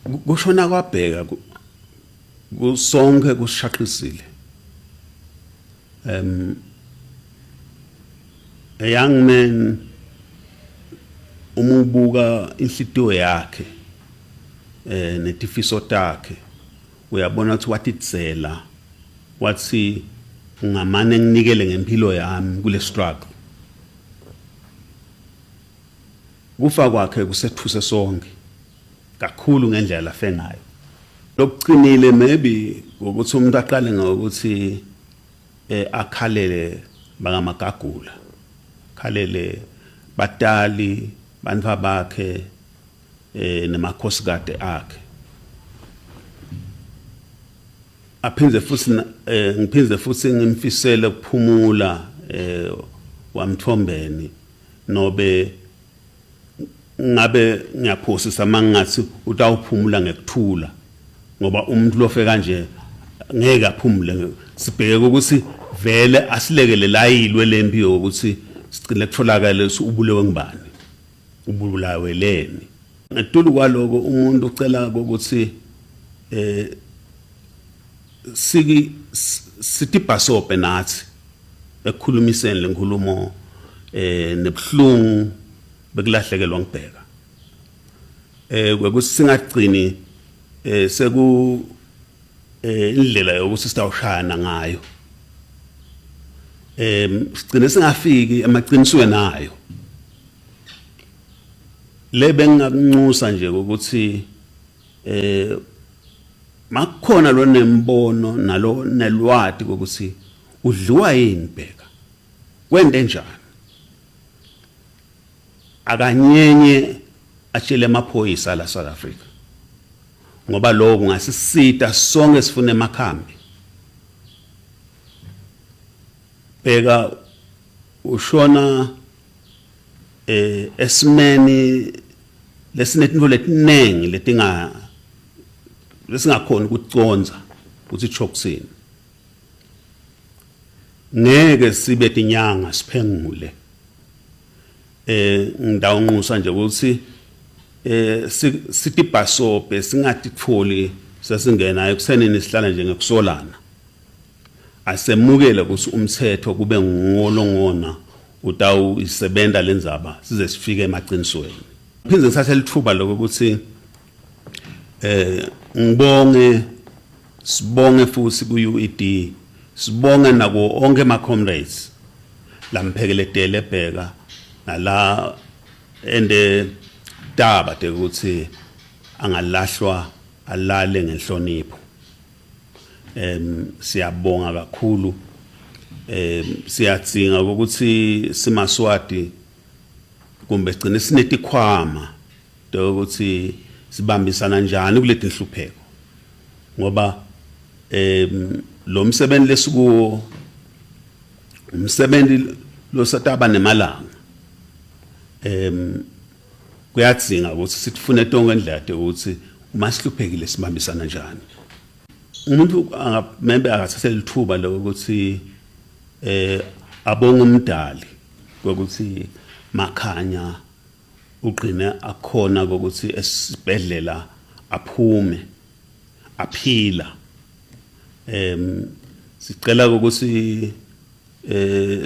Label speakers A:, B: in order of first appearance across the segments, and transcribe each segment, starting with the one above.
A: kushona kwaBheka kusonke kushaqisile. A young man umubuka inhlitiyo yakhe netifiso takhe uyabona ukuthi watitsela wathi ngamane nginikele ngempilo yami kule struggle. Kufa kwakhe kusethuse sonke kakhulu ngendlela afe ngayo. Lokucinile maybe ukuthi umuntu aqale ngokuthi akhalele bangamagagula, khalele batali bantu bakhe nemakhosikazi akhe. Ngiphinze futhi ngimfisele ukuphumula wamthombeni nobe ngabe ngiyaphosisa mangathi utawuphumula ngekuthula ngoba umuntu lofe kanje ngeke aphumule. Sibheke ukuthi vele asilekele layilwe lempiyo ukuthi sicile kutholakala ubulewe ngibani, ubulaweleni. Ngetulu kwaloko umuntu ucela ukuthi sitibhasope nathi ekukhulumiseni lenkulumo nebhlungu bekulahlekelwa ngibheka. Kwekuthi singagcini seku indlela yokuthi sitawushana ngayo. Sigcine singafiki emaqinisweni nayo. Lebe ngingakunxusa nje ukuthi makukhona lo nembono nalo nelwati ukuthi udliwa yini Bheka, wende njani, akanyenye atshele amaphoyisa la South Africa ngoba lokho kungasisita sonke sifune emakhambi. Bheka ushona esimeni lesinetintfo letinengi lesingakhona ukuconza ukuthi chokusini. Ngeke sibe tinyanga siphengule. Ngidawunxusa nje ukuthi sitibhasope singatitholi sesingena ekuseneni sihlala nje ngekusolana. Asemukele ukuthi umthetho kube ngolongona utawuyisebenta lenzaba size sifike emaqinisweni. Phindze ngithathe lithuba lokho ukuthi sibonge futhi ku-UED, sibonge nako onke ama-comrades lamphekeletele Bheka nala ende daba ukuthi angalahlwa alale ngenhlonipho. Siyabonga kakhulu. Siyadzinga ukuthi simaswati kumbe sigcine sinetikhwama ukuthi sibambisana njani kuleti nhlupheko ngoba lo msebenzi lesikuwo umsebenzi losataba nemalanga. Kuyadzinga ukuthi sifune tonke indlela ukuthi uma sihluphekile sibambisana njani. Umuntu membe akathathe lithuba lokuthi abonga umdali ukuthi makhanya uqine akhona ukuthi esibhedlela aphume aphila. Sicela ukuthi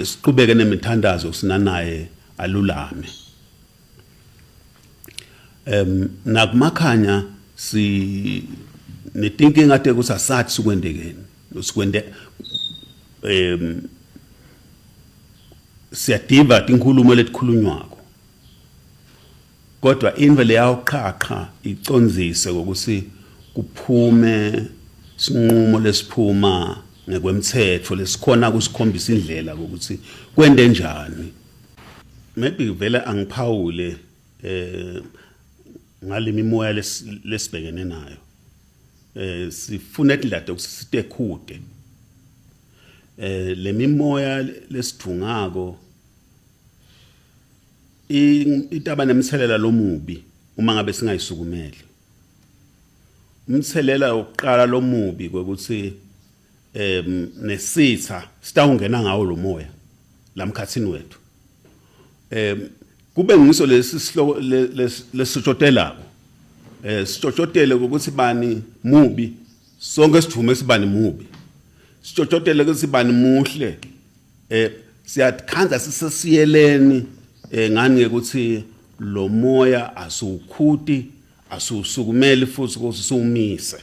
A: siqhubeke nemithandazo sinanaye alulame. Nakumakhanya netinkinga ade ukuthi asathi sikwendekeni sikwende siyadiva tinkhulumo letikhulunywako kodwa invele yawuqhaqha iconzise ukuthi kuphume sinqumo lesiphuma ngekwemthetho lesikhona kusikhombisa indlela ukuthi kwende njani. Maybe vele angiphawule ngalimi moya lesibhekene nayo. Sifuna indlela ukuthi sitekhude. Le mimoya lesithungako itaba nemthelela lomubi uma ngabe singayisukumeli. Umthelela oqala lomubi ukuthi nesitha sitawungena ngawo lo moya lamkhathini wethu. Kube ngiso lesi sihloko lesitshotelako sitshotshotele ukuthi bani mubi sonke sithume sibani mubi sitshotshotele ukuthi bani muhle siyakhanza sisesiyeleni ngani ukuthi lo moya asukhuti asusukumele futhi ukuthi sumise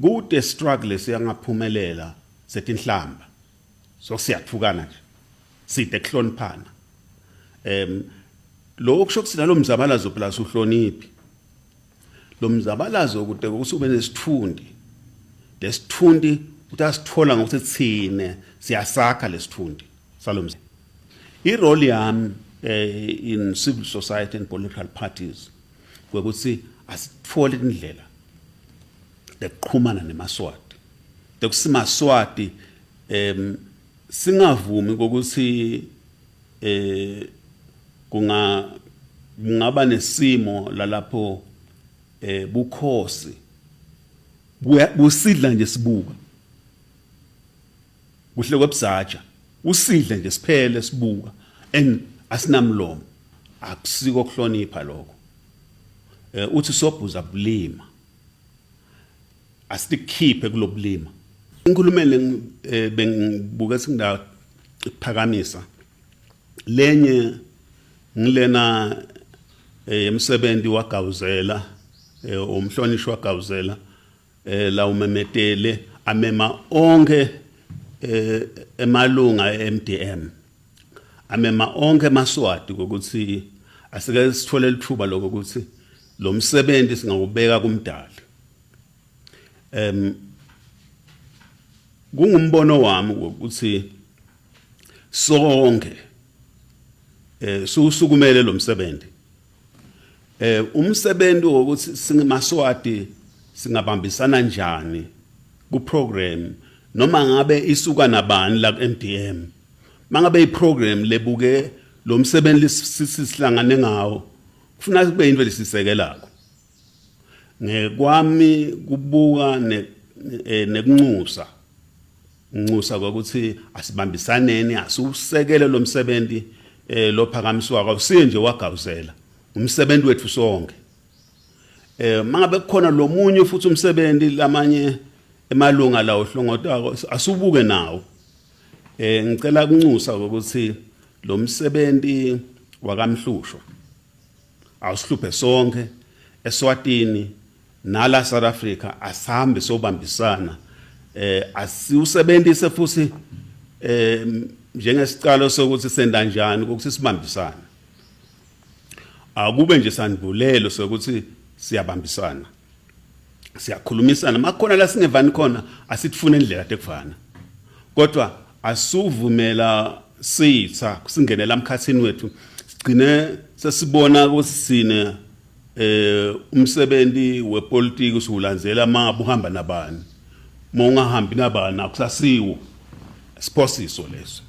A: kude struggle siyangaphumelela setinhlamba so siyathukana nje side kuhloniphana lo kusho ukuthi nalo mzabalazo plus uhloniphi lo mzabalazo kude kusube nesithundi lesithundi utasithola ngokuthi thine siyasakha lesithundi salomzi irole yami in civil society and political parties kwekuthi asithole indlela leqhumana nemaswati lekusimaswati singavumi ukuthi kungaba nesimo lalapho bukhosi busidla nje sibuka kuhle kwebzaja usidla nje siphele sibuka and asinamlomo akusiko kuhlonipha lokho uthi sobhuza bulima asitikhiphe kulobulima inkulumele bengibuka sindawo iphakamisa lenye ngilena emsebenzi wagawuzela umhlonishwa wagawuzela la umemetele amema onke emalunga eMDM amema onke maswati ukuthi asike sithole lithuba lokho ukuthi lo msebenzi singawubeka kumdali kungumbono wami ukuthi sonke susukumele lo msebenzi umsebenzi ukuthi singemaswati singabambisana njani ku program noma ngabe isuka nabani la MDM mangabe iprogram lebuke lo msebenzi sisihlangane ngawo kufuna kube into lesisekelako ngekwami kubuka nekunxusa ukuthi asibambisaneni asusekele lo msebenzi lo phakamiswa awusinje wagawuzela umsebenzi wethu sonke mangabe kukhona lo munye futhi umsebenzi lamanye emalunga la ohlongotako asubuke nawo ngicela kunxusa ukuthi lo msebenzi wakamhlushwa awusihluphe sonke eSwatini nala South Africa asambe sobambisana asiusebenzise futhi njengesicalo sokuthi senda njani ukuthi sibambisana akube nje sanibulelo sokuthi siyabambisana siyakhulumisana makhona la singevani khona asifune indlela tekufana kodwa asuvumela sitha singenela emkhathini wethu sigcine sesibona ukuthi sine umsebenzi wepolitiki usulandzela mangabe uhamba nabani mongahambi nabani akusasiwo siphosiso leso